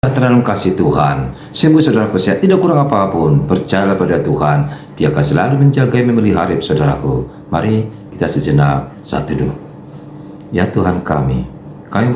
Dalam kasih Tuhan, sungguh saudaraku, saya tidak kurang apapun. Percayalah pada Tuhan, Dia akan selalu menjaga dan memelihara saudaraku. Mari kita sejenak saat teduh. Ya Tuhan kami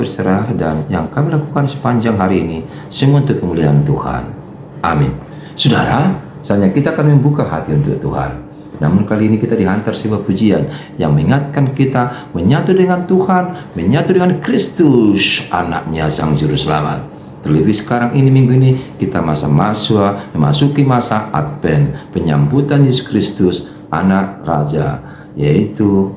berserah dan yang kami lakukan sepanjang hari ini semua untuk kemuliaan Tuhan. Amin. Saudara, saatnya kita akan membuka hati untuk Tuhan. Namun kali ini kita dihantar sebuah pujian yang mengingatkan kita menyatu dengan Tuhan, menyatu dengan Kristus, anaknya Sang Juru Selamat. Terlebih sekarang ini, minggu ini, kita memasuki masa Advent, penyambutan Yesus Kristus, anak Raja, yaitu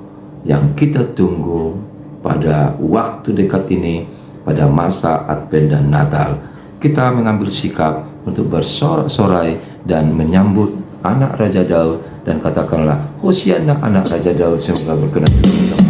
yang kita tunggu pada waktu dekat ini, pada masa Advent dan Natal. Kita mengambil sikap untuk bersorai dan menyambut anak Raja Daud, dan katakanlah, Hosiana anak Raja Daud, semoga berkenan dengan Tuhan.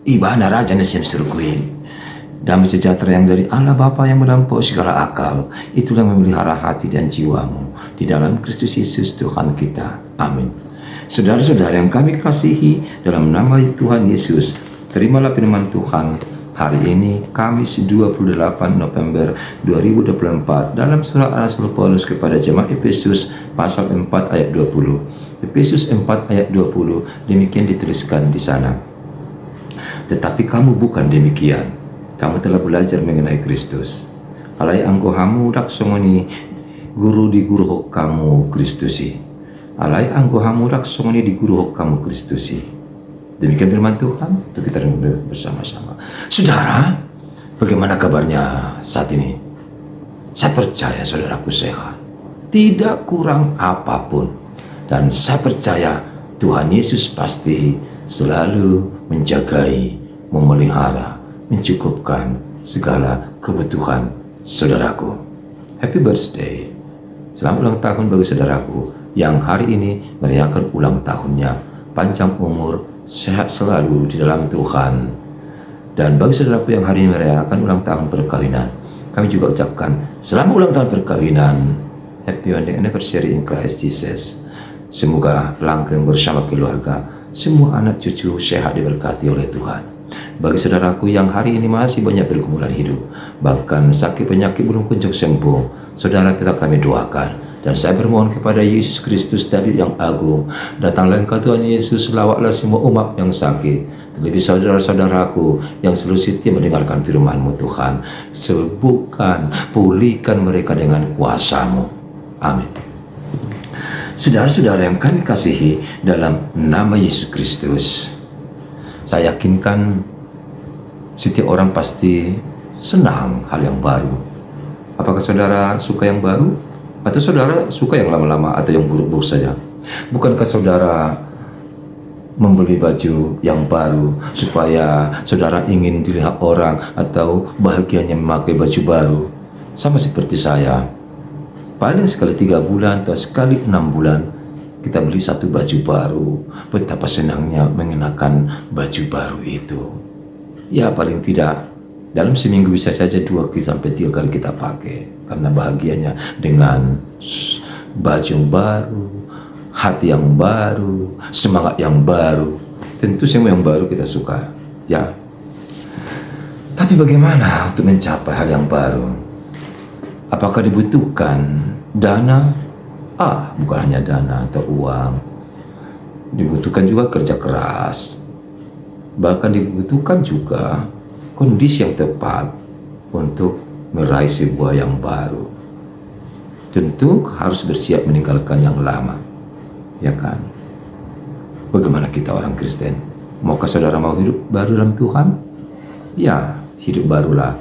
Ibana Raja Nasian Surkuin. Damai sejahtera yang dari Allah Bapa yang melampaui segala akal, itulah memelihara hati dan jiwamu di dalam Kristus Yesus Tuhan kita. Amin. Saudara-saudara yang kami kasihi, dalam nama Tuhan Yesus, terimalah firman Tuhan hari ini, Kamis 28 November 2024, dalam surah Rasul Paulus kepada jemaat Efesus pasal 4 ayat 20. Efesus 4 ayat 20, demikian dituliskan di sana. Tetapi kamu bukan demikian. Kamu telah belajar mengenai Kristus. Alai anggohamu dak songoni guru di guru hok kamu Kristusi. Alai anggohamu dak songoni di guru hok kamu Kristusi. Demikian firman Tuhan untuk kita bersama-sama. Saudara, bagaimana kabarnya saat ini? Saya percaya saudaraku sehat, tidak kurang apapun. Dan saya percaya Tuhan Yesus pasti selalu menjagai, memelihara, mencukupkan segala kebutuhan saudaraku. Happy birthday. Selamat ulang tahun bagi saudaraku yang hari ini merayakan ulang tahunnya. Panjang umur, sehat selalu di dalam Tuhan. Dan bagi saudaraku yang hari ini merayakan ulang tahun perkawinan, kami juga ucapkan selamat ulang tahun perkawinan. Happy wedding anniversary in Christ Jesus. Semoga langgeng bersama keluarga, semua anak cucu sehat diberkati oleh Tuhan. Bagi saudaraku yang hari ini masih banyak pergumulan hidup, bahkan sakit penyakit belum kunjung sembuh, saudara tetap kami doakan. Dan saya bermohon kepada Yesus Kristus Tabib yang agung, datanglah Engkau Tuhan Yesus, lawatlah semua umat yang sakit, terlebih saudara-saudaraku yang selalu setia mendengarkan firman-Mu Tuhan. Sembuhkan, pulihkan mereka dengan kuasa-Mu. Amin. Saudara-saudara yang kami kasihi dalam nama Yesus Kristus, saya yakinkan setiap orang pasti senang hal yang baru. Apakah saudara suka yang baru? Atau saudara suka yang lama-lama atau yang buruk-buruk saja? Bukankah saudara membeli baju yang baru supaya saudara ingin dilihat orang atau bahagianya memakai baju baru? Sama seperti saya, paling sekali 3 bulan atau sekali 6 bulan kita beli satu baju baru. Betapa senangnya mengenakan baju baru itu. Ya paling tidak dalam seminggu bisa saja 2 sampai 3 kali kita pakai, karena bahagianya dengan baju yang baru, hati yang baru, semangat yang baru. Tentu semua yang baru kita suka, ya. Tapi bagaimana untuk mencapai hal yang baru? Apakah dibutuhkan dana? Bukan hanya dana atau uang. Dibutuhkan juga kerja keras. Bahkan dibutuhkan juga kondisi yang tepat untuk meraih sebuah yang baru. Tentu harus bersiap meninggalkan yang lama, ya kan? Bagaimana kita orang Kristen? Maukah saudara mau hidup baru dalam Tuhan? Ya, hidup barulah.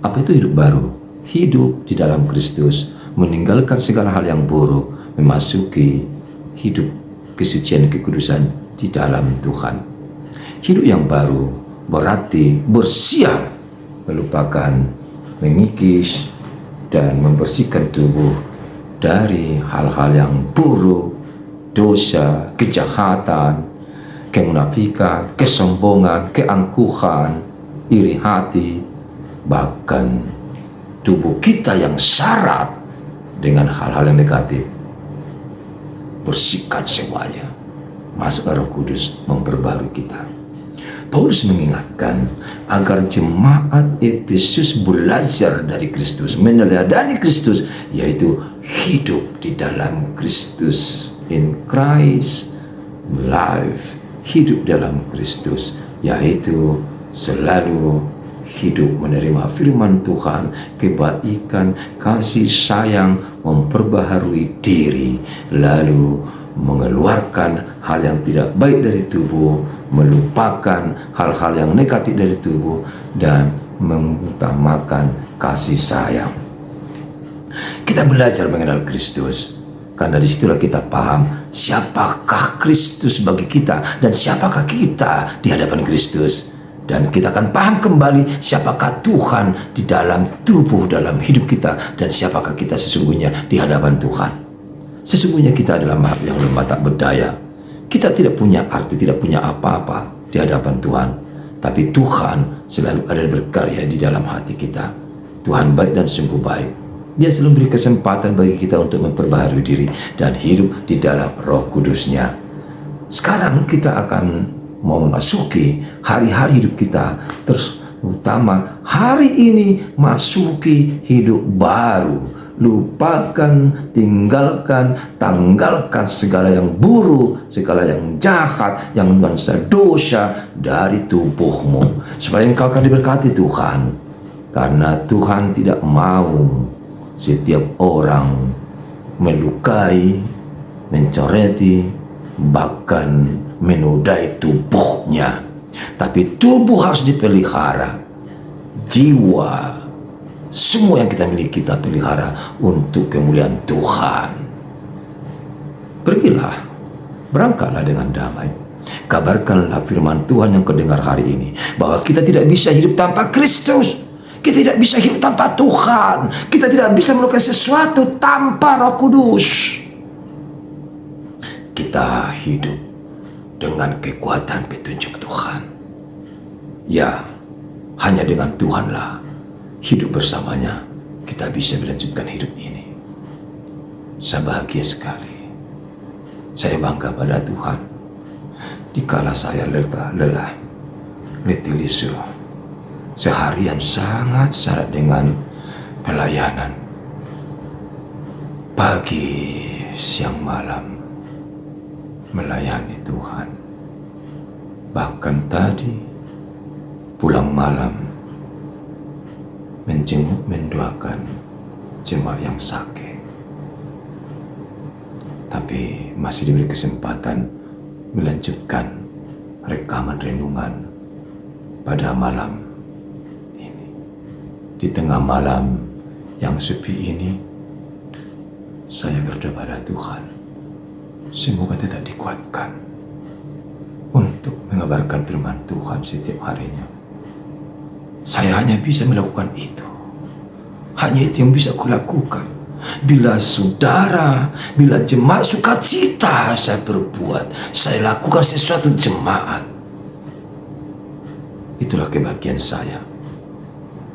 Apa itu hidup baru? Hidup di dalam Kristus, meninggalkan segala hal yang buruk, memasuki hidup kesucian kekudusan di dalam Tuhan. Hidup yang baru berarti bersiap melupakan, mengikis, dan membersihkan tubuh dari hal-hal yang buruk, dosa, kejahatan, kemunafikan, kesombongan, keangkuhan, iri hati, bahkan tubuh kita yang syarat dengan hal-hal yang negatif. Bersihkan semuanya, masuk Roh Kudus memperbarui kita. Paulus mengingatkan agar jemaat Efesus belajar dari Kristus, meneladani Kristus, yaitu hidup di dalam Kristus, in Christ life, hidup dalam Kristus, yaitu selalu hidup menerima firman Tuhan, kebaikan, kasih sayang, memperbaharui diri, lalu mengeluarkan hal yang tidak baik dari tubuh, melupakan hal-hal yang negatif dari tubuh, dan mengutamakan kasih sayang. Kita belajar mengenal Kristus, karena disitulah kita paham siapakah Kristus bagi kita dan siapakah kita di hadapan Kristus. Dan kita akan paham kembali siapakah Tuhan di dalam tubuh, dalam hidup kita, dan siapakah kita sesungguhnya di hadapan Tuhan. Sesungguhnya kita adalah makhluk yang lemah tak berdaya. Kita tidak punya arti, tidak punya apa-apa di hadapan Tuhan. Tapi Tuhan selalu ada berkarya di dalam hati kita. Tuhan baik dan sungguh baik. Dia selalu beri kesempatan bagi kita untuk memperbaharui diri dan hidup di dalam Roh Kudus-Nya. Sekarang kita akan mau memasuki hari-hari hidup kita, terutama hari ini masuki hidup baru. Lupakan, tinggalkan, tanggalkan segala yang buruk, segala yang jahat, yang nuansa dosa dari tubuhmu, supaya engkau akan diberkati Tuhan. Karena Tuhan tidak mau setiap orang melukai, mencoreti, bahkan menodai tubuhnya. Tapi tubuh harus dipelihara. Jiwa, semua yang kita miliki kita pelihara untuk kemuliaan Tuhan. Pergilah, berangkatlah dengan damai. Kabarkanlah firman Tuhan yang kedengar hari ini, bahwa kita tidak bisa hidup tanpa Kristus. Kita tidak bisa hidup tanpa Tuhan. Kita tidak bisa melakukan sesuatu tanpa Roh Kudus. Kita hidup dengan kekuatan petunjuk Tuhan. Ya, hanya dengan Tuhanlah, hidup bersamanya, kita bisa melanjutkan hidup ini. Saya bahagia sekali. Saya bangga pada Tuhan. Dikala saya lelah, letih lesu, seharian sangat syarat dengan pelayanan. Pagi, siang, malam melayani Tuhan. Bahkan tadi pulang malam menjenguk mendoakan jemaat yang sakit. Tapi masih diberi kesempatan melanjutkan rekaman renungan pada malam ini. Di tengah malam yang sepi ini, saya berdoa pada Tuhan, semoga tetap dikuatkan untuk mengabarkan firman Tuhan setiap harinya. Saya hanya bisa melakukan itu. Hanya itu yang bisa kulakukan. Bila saudara, bila jemaat sukacita saya berbuat, saya lakukan sesuatu jemaat, itulah kebahagiaan saya.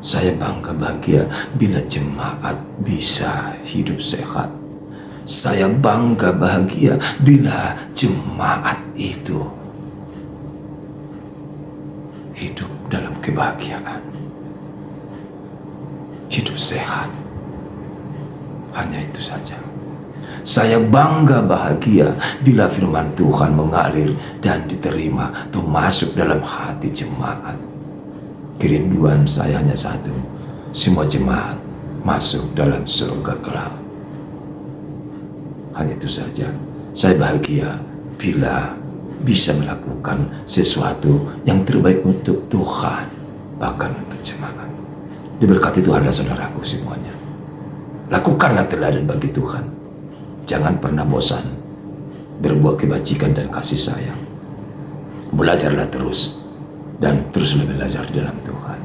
Saya bangga bahagia bila jemaat bisa hidup sehat. Saya bangga bahagia bila jemaat itu hidup dalam kebahagiaan, hidup sehat. Hanya itu saja. Saya bangga bahagia bila firman Tuhan mengalir dan diterima atau masuk dalam hati jemaat. Kerinduan saya hanya satu, semua jemaat masuk dalam surga kelak. Hanya itu saja. Saya bahagia bila bisa melakukan sesuatu yang terbaik untuk Tuhan, bahkan untuk jemaat. Diberkati Tuhanlah saudaraku semuanya. Lakukanlah teladan bagi Tuhan. Jangan pernah bosan berbuat kebajikan dan kasih sayang. Belajarlah terus dan teruslah belajar di dalam Tuhan.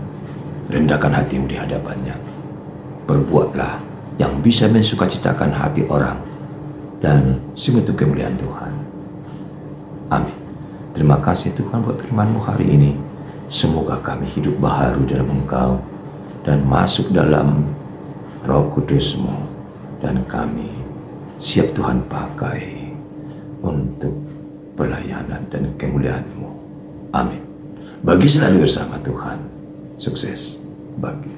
Rendahkan hatimu di hadapannya. Perbuatlah yang bisa mensukacitakan hati orang dan semua itu kemuliaan Tuhan. Amin. Terima kasih Tuhan buat firman-Mu hari ini. Semoga kami hidup baharu dalam Engkau dan masuk dalam Roh Kudus-Mu, dan kami siap Tuhan pakai untuk pelayanan dan kemuliaan-Mu. Amin. Bagi selalu bersama Tuhan. Sukses bagi